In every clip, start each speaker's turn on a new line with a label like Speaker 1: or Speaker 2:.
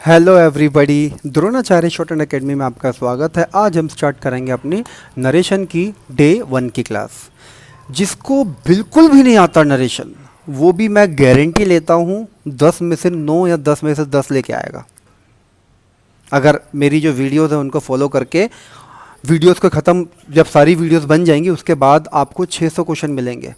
Speaker 1: Hello everybody, Dronacharya short and academy में आपका स्वागत है। आज हम स्टार्ट करेंगे अपनी नरेशन की डे 1 की क्लास। जिसको बिल्कुल भी नहीं आता नरेशन, वो भी मैं गारंटी लेता हूँ 10 में से 9 या 10 में से 10 लेके आएगा। अगर मेरी जो वीडियोस है उनको फॉलो करके वीडियोस को ख़त्म, जब सारी वीडियोस बन जाएंगी उसके बाद आपको 600 क्वेश्चन मिलेंगे।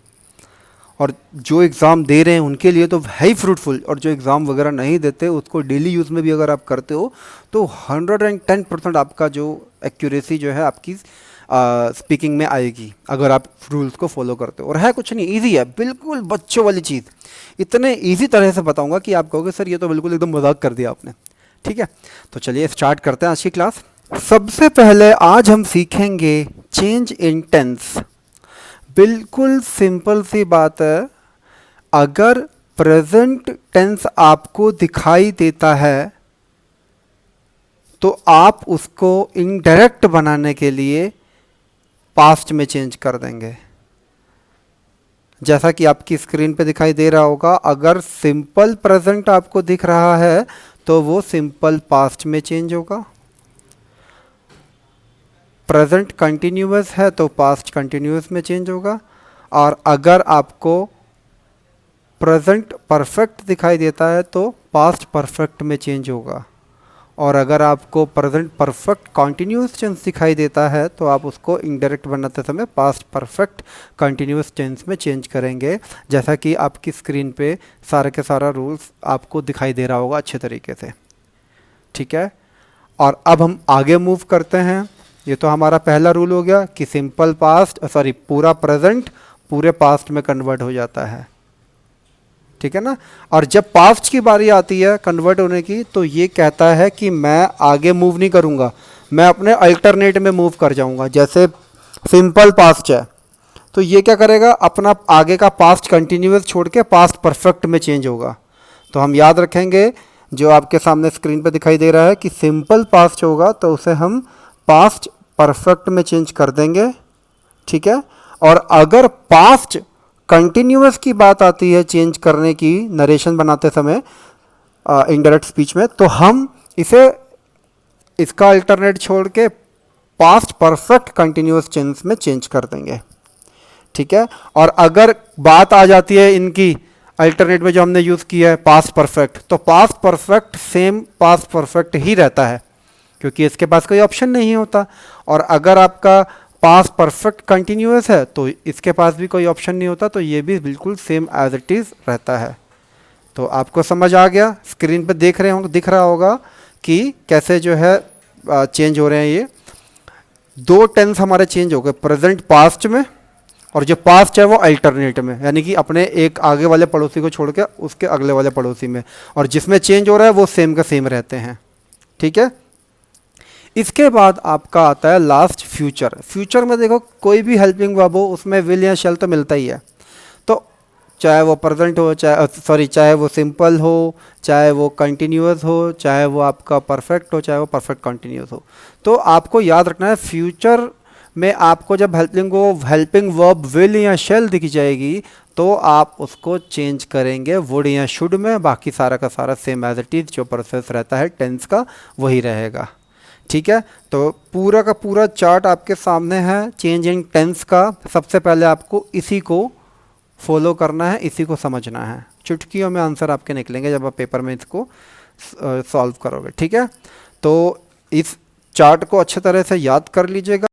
Speaker 1: और जो एग्ज़ाम दे रहे हैं उनके लिए तो है ही फ्रूटफुल, और जो एग्ज़ाम वगैरह नहीं देते उसको डेली यूज़ में भी अगर आप करते हो तो 110% आपका जो एक्यूरेसी जो है आपकी स्पीकिंग में आएगी, अगर आप रूल्स को फॉलो करते हो। और है कुछ नहीं, इजी है, बिल्कुल बच्चों वाली चीज़। इतने इजी तरह से बताऊंगा कि आप कहोगे सर ये तो बिल्कुल एकदम मजाक कर दिया आपने। ठीक है, तो चलिए स्टार्ट करते हैं आज की क्लास। सबसे पहले आज हम सीखेंगे चेंज इन टेंस। बिल्कुल सिंपल सी बात है, अगर प्रेजेंट टेंस आपको दिखाई देता है तो आप उसको इनडायरेक्ट बनाने के लिए पास्ट में चेंज कर देंगे। जैसा कि आपकी स्क्रीन पे दिखाई दे रहा होगा, अगर सिंपल प्रेजेंट आपको दिख रहा है तो वो सिंपल पास्ट में चेंज होगा। प्रेजेंट कंटिन्यूअस है तो पास्ट कंटिन्यूअस में चेंज होगा। और अगर आपको प्रेजेंट परफेक्ट दिखाई देता है तो पास्ट परफेक्ट में चेंज होगा। और अगर आपको प्रेजेंट परफेक्ट कंटिन्यूअस टेंस दिखाई देता है तो आप उसको इनडायरेक्ट बनाते समय पास्ट परफेक्ट कंटिन्यूअस टेंस में चेंज करेंगे। जैसा कि आपकी स्क्रीन पे सारे के सारा रूल्स आपको दिखाई दे रहा होगा अच्छे तरीके से। ठीक है, और अब हम आगे मूव करते हैं। ये तो हमारा पहला रूल हो गया कि सिंपल पास्ट पूरा प्रेजेंट पूरे पास्ट में कन्वर्ट हो जाता है। ठीक है ना। और जब पास्ट की बारी आती है कन्वर्ट होने की तो ये कहता है कि मैं आगे मूव नहीं करूँगा, मैं अपने अल्टरनेट में मूव कर जाऊँगा। जैसे सिंपल पास्ट है तो ये क्या करेगा, अपना आगे का पास्ट कंटिन्यूअस छोड़ के पास्ट परफेक्ट में चेंज होगा। तो हम याद रखेंगे जो आपके सामने स्क्रीन पे दिखाई दे रहा है कि सिंपल पास्ट होगा तो उसे हम पास्ट परफेक्ट में चेंज कर देंगे। ठीक है, और अगर पास्ट कंटिन्यूअस की बात आती है चेंज करने की नरेशन बनाते समय इनडायरेक्ट स्पीच में, तो हम इसे इसका अल्टरनेट छोड़ के पास्ट परफेक्ट कंटिन्यूअस टेंस में चेंज कर देंगे। ठीक है, और अगर बात आ जाती है इनकी अल्टरनेट में जो हमने यूज़ किया है पास्ट परफेक्ट, तो past perfect same past perfect ही रहता है क्योंकि इसके पास कोई ऑप्शन नहीं होता। और अगर आपका पास्ट परफेक्ट कंटिन्यूअस है तो इसके पास भी कोई ऑप्शन नहीं होता, तो ये भी बिल्कुल सेम एज इट इज़ रहता है। तो आपको समझ आ गया, स्क्रीन पे देख रहे होंगे, दिख रहा होगा कि कैसे जो है चेंज हो रहे हैं। ये दो टेंस हमारे चेंज हो गए, प्रेजेंट पास्ट में, और जो पास्ट है वो अल्टरनेट में, यानी कि अपने एक आगे वाले पड़ोसी को छोड़ के उसके अगले वाले पड़ोसी में, और जिसमें चेंज हो रहा है वो सेम का सेम रहते हैं। ठीक है, इसके बाद आपका आता है लास्ट फ्यूचर। फ्यूचर में देखो कोई भी हेल्पिंग वर्ब हो उसमें विल या शैल तो मिलता ही है। तो चाहे वो प्रेजेंट हो, चाहे वो सिंपल हो, चाहे वो कंटिन्यूअस हो, चाहे वो आपका परफेक्ट हो, चाहे वो परफेक्ट कंटिन्यूअस हो, तो आपको याद रखना है फ्यूचर में आपको जब हेल्पिंग वर्ब विल या शैल दिख जाएगी तो आप उसको चेंज करेंगे वुड या शुड में। बाकी सारा का सारा सेम एज इट इज जो प्रोसेस रहता है टेंस का वही रहेगा। ठीक है, तो पूरा का पूरा चार्ट आपके सामने है चेंज इन टेंस का। सबसे पहले आपको इसी को फॉलो करना है, इसी को समझना है। चुटकियों में आंसर आपके निकलेंगे जब आप पेपर में इसको सॉल्व करोगे। ठीक है, तो इस चार्ट को अच्छे तरह से याद कर लीजिएगा।